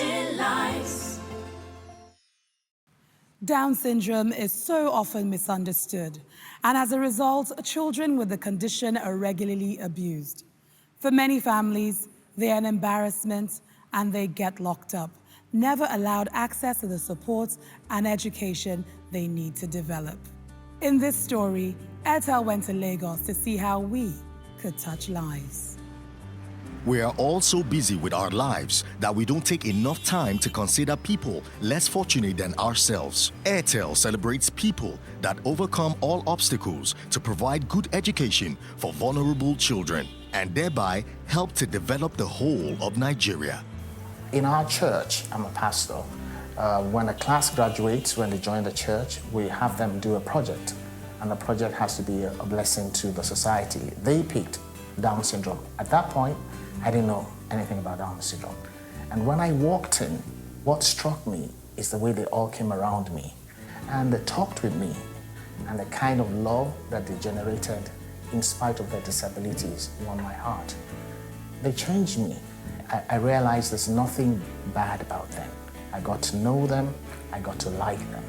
touching lives. Down syndrome is so often misunderstood, and as a result, children with the condition are regularly abused. For many families, they are an embarrassment and they get locked up, never allowed access to the support and education they need to develop. In this story, Airtel went to Lagos to see how we could touch lives. We are all so busy with our lives that we don't take enough time to consider people less fortunate than ourselves. Airtel celebrates people that overcome all obstacles to provide good education for vulnerable children and thereby help to develop the whole of Nigeria. In our church, I'm a pastor. When a class graduates, when they join the church, we have them do a project. And the project has to be a blessing to the society. They picked Down syndrome. At that point, I didn't know anything about Down syndrome. And when I walked in, what struck me is the way they all came around me. And they talked with me. And the kind of love that they generated in spite of their disabilities won my heart. They changed me. I realized there's nothing bad about them. I got to know them. I got to like them.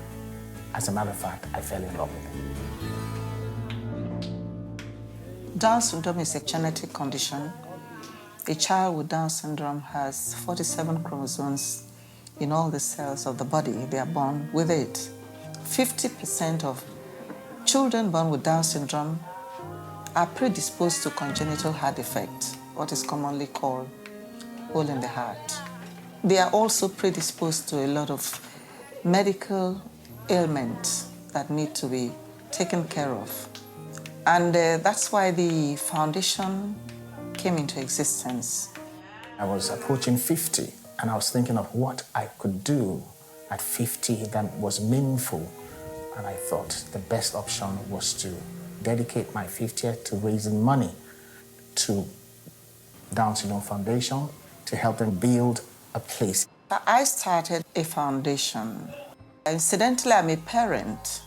As a matter of fact, I fell in love with them. Down syndrome is a genetic condition. A child with Down syndrome has 47 chromosomes in all the cells of the body. They are born with it. 50% of children born with Down syndrome are predisposed to congenital heart defect, what is commonly called hole in the heart. They are also predisposed to a lot of medical ailments that need to be taken care of. And that's why the foundation came into existence. I was approaching 50, and I was thinking of what I could do at 50 that was meaningful. And I thought the best option was to dedicate my 50th to raising money to Down Syndrome Foundation to help them build a place. I started a foundation. Incidentally, I'm a parent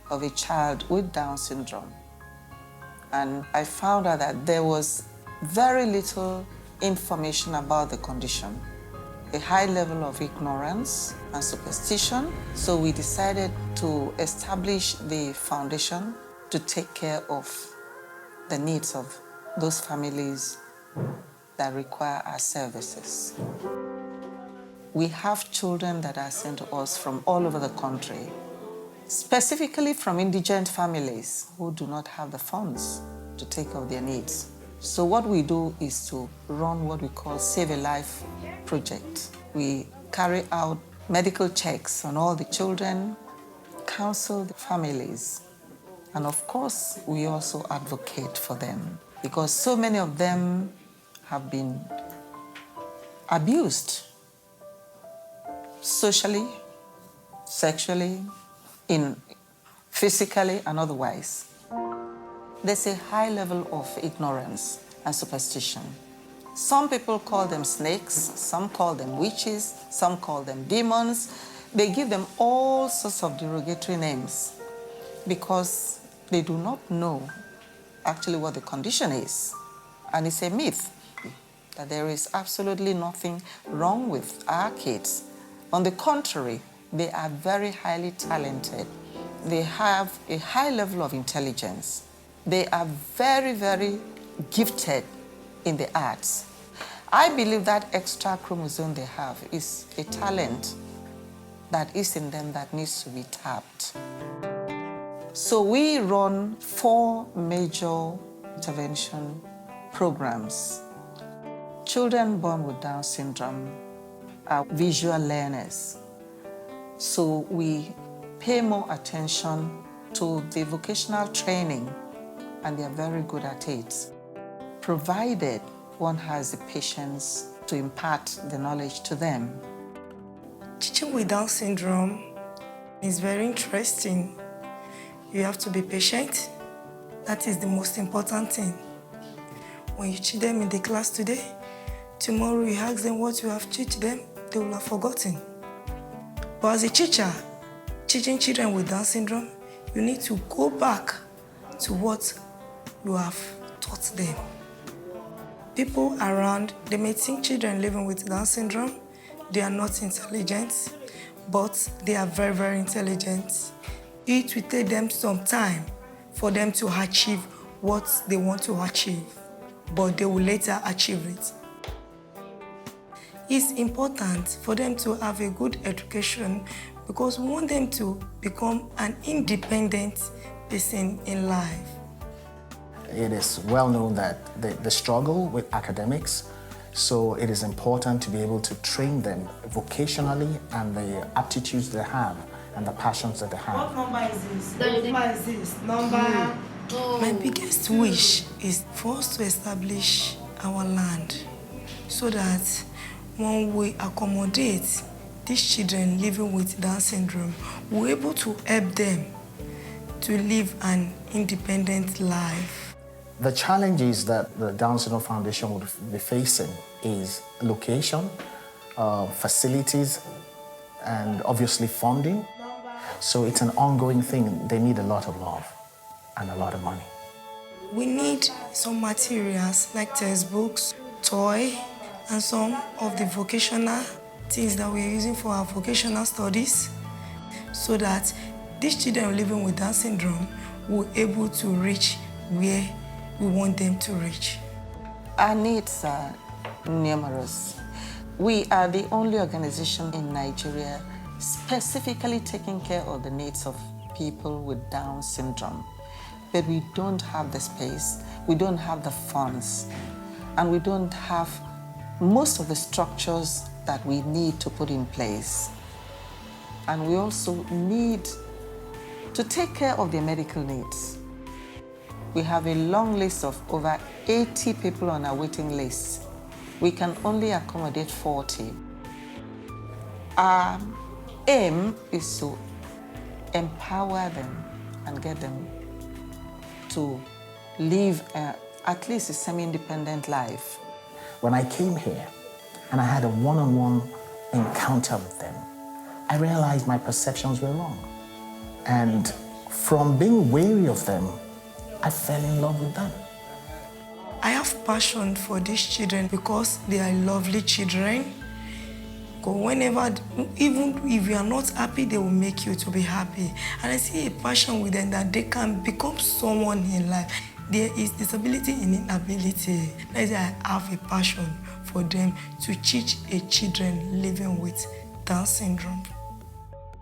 of a child with Down syndrome. And I found out that there was very little information about the condition, a high level of ignorance and superstition. So we decided to establish the foundation to take care of the needs of those families that require our services. We have children that are sent to us from all over the country, specifically from indigent families who do not have the funds to take care of their needs. So what we do is to run what we call Save a Life project. We carry out medical checks on all the children, counsel the families, and of course, we also advocate for them because so many of them have been abused socially, sexually, physically, and otherwise. There's a high level of ignorance and superstition. Some people call them snakes, some call them witches, some call them demons. They give them all sorts of derogatory names because they do not know actually what the condition is. And it's a myth that there is absolutely nothing wrong with our kids. On the contrary, they are very highly talented. They have a high level of intelligence. They are very, very gifted in the arts. I believe that extra chromosome they have is a talent that is in them that needs to be tapped. So we run 4 major intervention programs. Children born with Down syndrome are visual learners. So we pay more attention to the vocational training, and they are very good at it, provided one has the patience to impart the knowledge to them. Teaching with Down syndrome is very interesting. You have to be patient. That is the most important thing. When you teach them in the class today, tomorrow you ask them what you have taught them, they will have forgotten. But as a teacher, teaching children with Down syndrome, you need to go back to what you have taught them. People around, they may think children living with Down syndrome, they are not intelligent, but they are very, very intelligent. It will take them some time for them to achieve what they want to achieve, but they will later achieve it. It's important for them to have a good education because we want them to become an independent person in life. It is well known that they struggle with academics, so it is important to be able to train them vocationally and the aptitudes they have and the passions that they have. What number is this? What number is this? Number. My biggest wish is for us to establish our land so that when we accommodate these children living with Down syndrome, we're able to help them to live an independent life. The challenges that the Down Syndrome Foundation would be facing is location, facilities, and obviously funding. So it's an ongoing thing. They need a lot of love and a lot of money. We need some materials like textbooks, toy, and some of the vocational things that we're using for our vocational studies so that these children living with Down syndrome will be able to reach where we want them to reach. Our needs are numerous. We are the only organization in Nigeria specifically taking care of the needs of people with Down syndrome. But we don't have the space, we don't have the funds, and we don't have most of the structures that we need to put in place. And we also need to take care of their medical needs. We have a long list of over 80 people on our waiting list. We can only accommodate 40. Our aim is to empower them and get them to live at least a semi-independent life. When I came here and I had a one-on-one encounter with them, I realized my perceptions were wrong. And from being wary of them, I fell in love with them. I have passion for these children because they are lovely children. Whenever, even if you are not happy, they will make you to be happy. And I see a passion with them that they can become someone in life. There is disability in inability. That is why I have a passion for them to teach a children living with Down syndrome.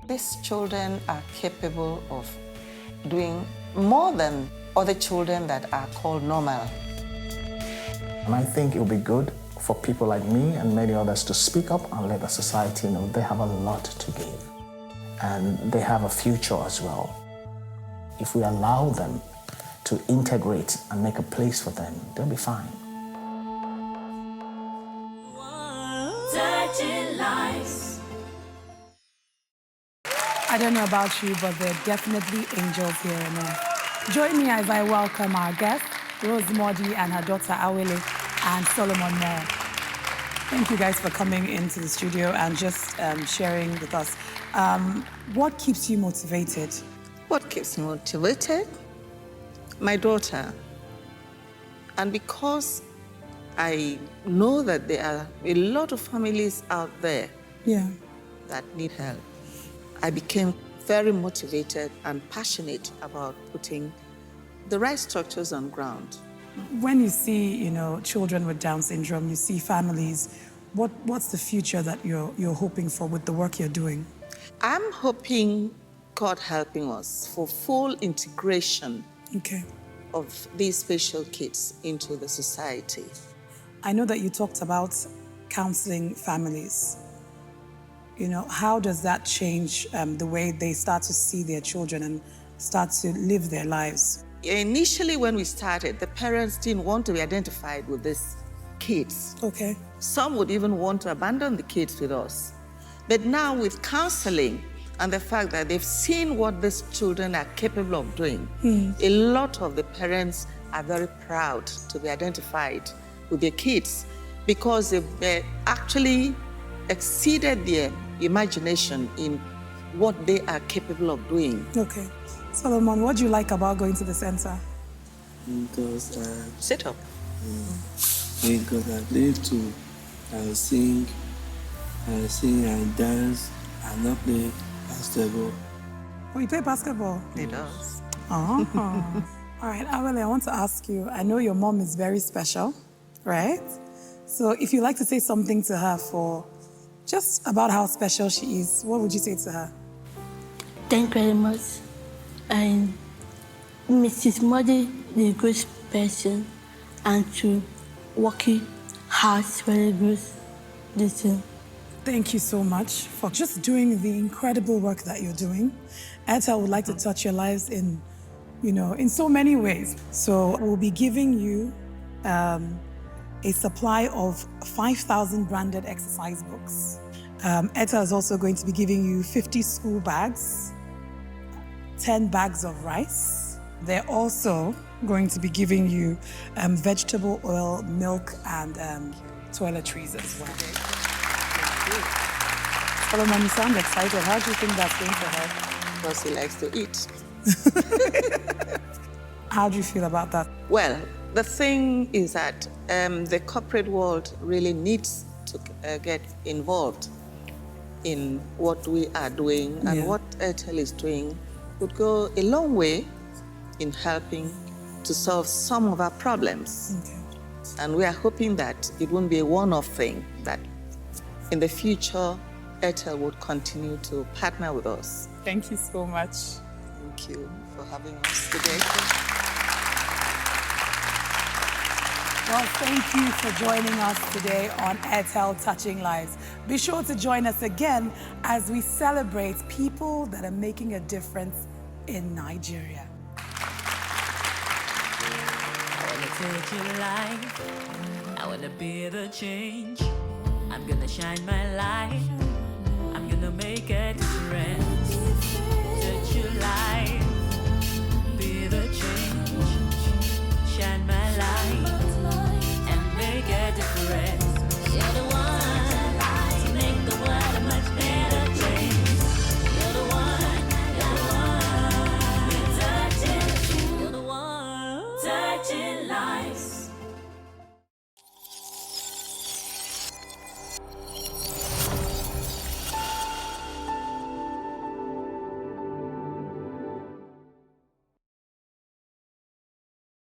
These children are capable of doing more than other children that are called normal. And I think it would be good for people like me and many others to speak up and let the society know they have a lot to give. And they have a future as well. If we allow them to integrate and make a place for them, they'll be fine. Touching lives. I don't know about you, but there are definitely angels here and there. Join me as I welcome our guests, Rose Modi and her daughter Awele, and Solomon Moore. Thank you guys for coming into the studio and just sharing with us. What keeps you motivated? What keeps me motivated? My daughter. And because I know that there are a lot of families out there that need help, I became very motivated and passionate about putting the right structures on ground. When you see, children with Down syndrome, you see families, what's the future that you're hoping for with the work you're doing? I'm hoping, God helping us, for full integration of these special kids into the society. I know that you talked about counseling families. How does that change the way they start to see their children and start to live their lives? Initially, when we started, the parents didn't want to be identified with these kids. Okay. Some would even want to abandon the kids with us. But now with counseling and the fact that they've seen what these children are capable of doing, a lot of the parents are very proud to be identified with their kids because they've actually exceeded their imagination in what they are capable of doing. Okay. Solomon, what do you like about going to the center? Because Sit up. we got ability to sing I sing and dance and not play basketball. Oh, you play basketball? He does. Oh. All right, Awele, I want to ask you, I know your mom is very special, right? So if you'd like to say something to her for just about how special she is, what would you say to her? Thank you very much. And Mrs. Modi is a good person and to working hard very good. Listen. Thank you so much for just doing the incredible work that you're doing. Airtel would like to touch your lives in, in so many ways. So we'll be giving you a supply of 5,000 branded exercise books. Airtel is also going to be giving you 50 school bags, 10 bags of rice. They're also going to be giving you vegetable oil, milk, and toiletries as well. Solomon, you sound excited. How do you think that's going to help? Because he likes to eat. How do you feel about that? Well, the thing is that the corporate world really needs to get involved in what we are doing, and what Airtel is doing would go a long way in helping to solve some of our problems. Okay. And we are hoping that it won't be a one-off thing, that in the future, Airtel would continue to partner with us. Thank you so much. Thank you for having us today. Well, thank you for joining us today on Airtel Touching Lives. Be sure to join us again as we celebrate people that are making a difference in Nigeria. I wanna take your life. I wanna be the change. I'm gonna shine my light. I'm gonna make a difference.